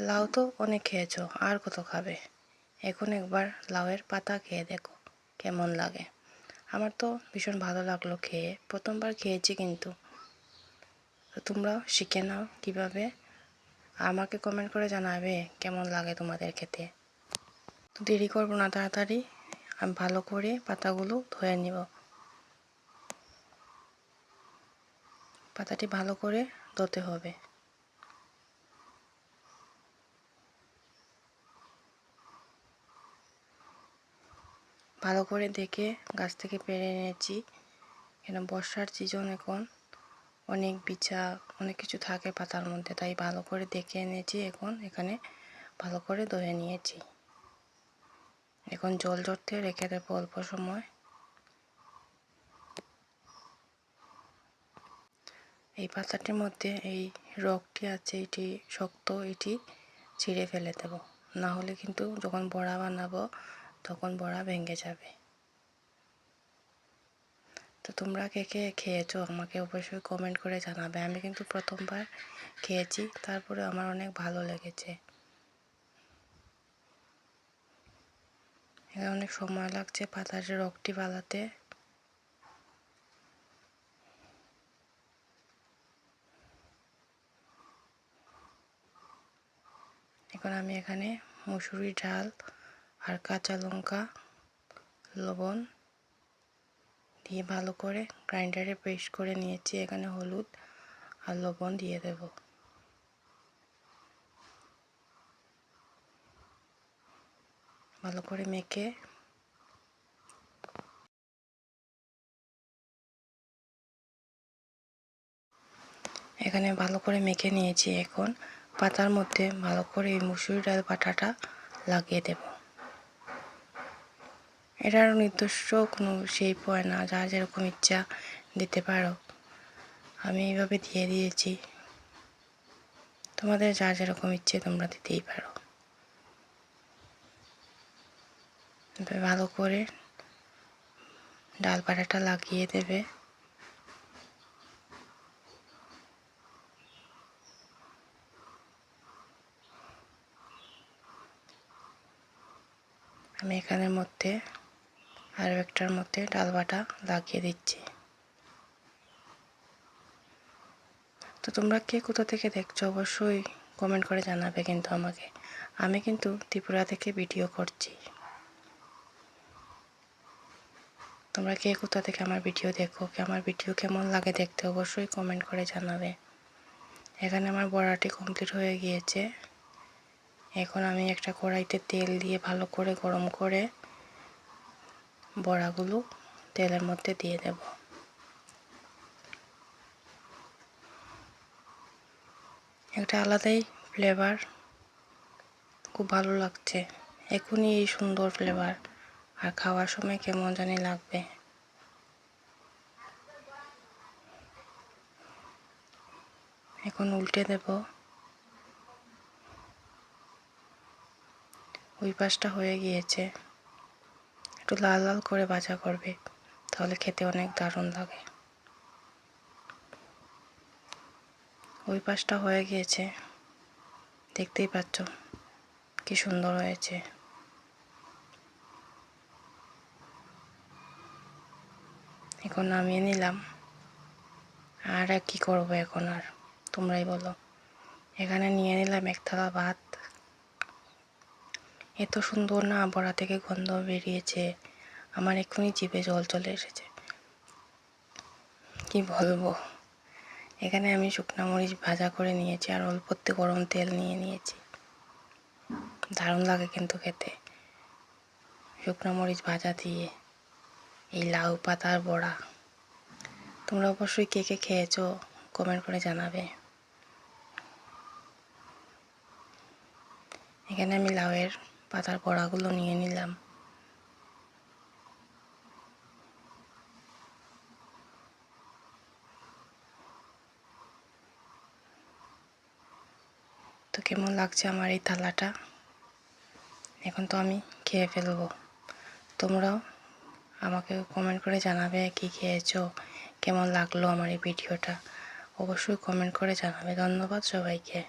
লাউ তো অনেক খেয়েছো, আর কত খাবে? এখন একবার লাউয়ের পাতা খেয়ে দেখো কেমন লাগে। আমার তো ভীষণ ভালো লাগলো খেয়ে, প্রথমবার খেয়েছি কিন্তু। তো তোমরাও শিখে নাও কীভাবে, আমাকে কমেন্ট করে জানাবে কেমন লাগে তোমাদের খেতে। তো দেরি করবো না, তাড়াতাড়ি আমি ভালো করে পাতাগুলো ধুয়ে নিব। পাতাটি ভালো করে ধুতে হবে। ভালো করে দেখে গাছ থেকে পেড়ে এনেছি, কেন বর্ষার সিজন এখন, অনেক বিছা অনেক কিছু থাকে পাতার মধ্যে, তাই ভালো করে দেখে এনেছি। এখন এখানে ভালো করে ধুয়ে নিয়েছি। এখন জল ঝরতে রেখে দেবো অল্প সময়। এই পাতাটির মধ্যে এই রগটি আছে, এটি শক্ত, এটি ছিঁড়ে ফেলে দেব, না হলে কিন্তু যখন বড়া বানাবো তখন বড়া ভেঙে যাবে। তো তোমরা কে কে খেয়েছো আমাকে অবশ্যই কমেন্ট করে জানাবে। আমি কিন্তু প্রথমবার খেয়েছি, তারপরে আমার অনেক ভালো লেগেছে। এখানে অনেক সময় লাগছে পাতার রগটি ফালাতে। এখন আমি এখানে মুসুরি ডাল আর কাঁচা লঙ্কা, লবণ দিয়ে ভালো করে গ্রাইন্ডারে পেস্ট করে নিয়েছি। এখানে হলুদ আর লবণ দিয়ে দেব। ভালো করে মেখে এখানে ভালো করে মেখে নিয়েছি। এখন পাতার মধ্যে ভালো করে এই মুসুরি ডাল বাটাটা লাগিয়ে দেব। এটার নির্দিষ্ট কোনো শেপ হয় না, যার যেরকম ইচ্ছা দিতে পারো। আমি এইভাবে দিয়ে দিয়েছি, তোমাদের যার যেরকম ইচ্ছে তোমরা দিতেই পারো। ভালো করে ডাল বাটাটা লাগিয়ে দেবে। আমি এখানের মধ্যে আরও একটার মধ্যে ডাল বাটা লাগিয়ে দিচ্ছি। তো তোমরা কে কোথা থেকে দেখছো অবশ্যই কমেন্ট করে জানাবে কিন্তু আমাকে। আমি কিন্তু ত্রিপুরা থেকে ভিডিও করছি। তোমরা কে কোথা থেকে আমার ভিডিও দেখো, আমার ভিডিও কেমন লাগে দেখতে অবশ্যই কমেন্ট করে জানাবে। এখানে আমার বড়াটি কমপ্লিট হয়ে গিয়েছে। এখন আমি একটা কড়াইতে তেল দিয়ে ভালো করে গরম করে বড়াগুলো তেলের মধ্যে দিয়ে দেব। একটা আলাদাই ফ্লেভার, খুব ভালো লাগছে। এখনই এই সুন্দর ফ্লেভার, আর খাওয়ার সময় কেমন জানি লাগবে। এখন উল্টে দেব। ওই পাশটা হয়ে গিয়েছে, একটু লাল লাল করে ভাজা করবে, তাহলে খেতে অনেক দারুণ লাগে। ওই পাশটা হয়ে গিয়েছে, দেখতেই পাচ্ছ কি সুন্দর হয়েছে। এখন নামিয়ে নিলাম। আর কি করবো এখন, আর তোমরাই বলো। এখানে নিয়ে নিলাম এক থালা ভাত। এত সুন্দর না বড়া থেকে গন্ধ বেরিয়েছে, আমার এক্ষুনি জিভে জল চলে এসেছে, কি বলবো। এখানে আমি শুকনো মরিচ ভাজা করে নিয়েছি, আর অল্পতে গরম তেল নিয়ে নিয়েছি। দারুণ লাগে কিন্তু খেতে, শুকনো মরিচ ভাজা দিয়ে এই লাউ পাতার বড়া। তোমরা অবশ্যই কে কে খেয়েছো কমেন্ট করে জানাবে। এখানে আমি লাউয়ের পাতার বড়াগুলো নিয়ে নিলাম। তো কেমন লাগছে আমার এই থালাটা, এখন তো আমি খেয়ে ফেলবো। তোমরাও আমাকে কমেন্ট করে জানাবে কি খেয়েছো, কেমন লাগলো আমার এই ভিডিওটা, অবশ্যই কমেন্ট করে জানাবে। ধন্যবাদ সবাইকে।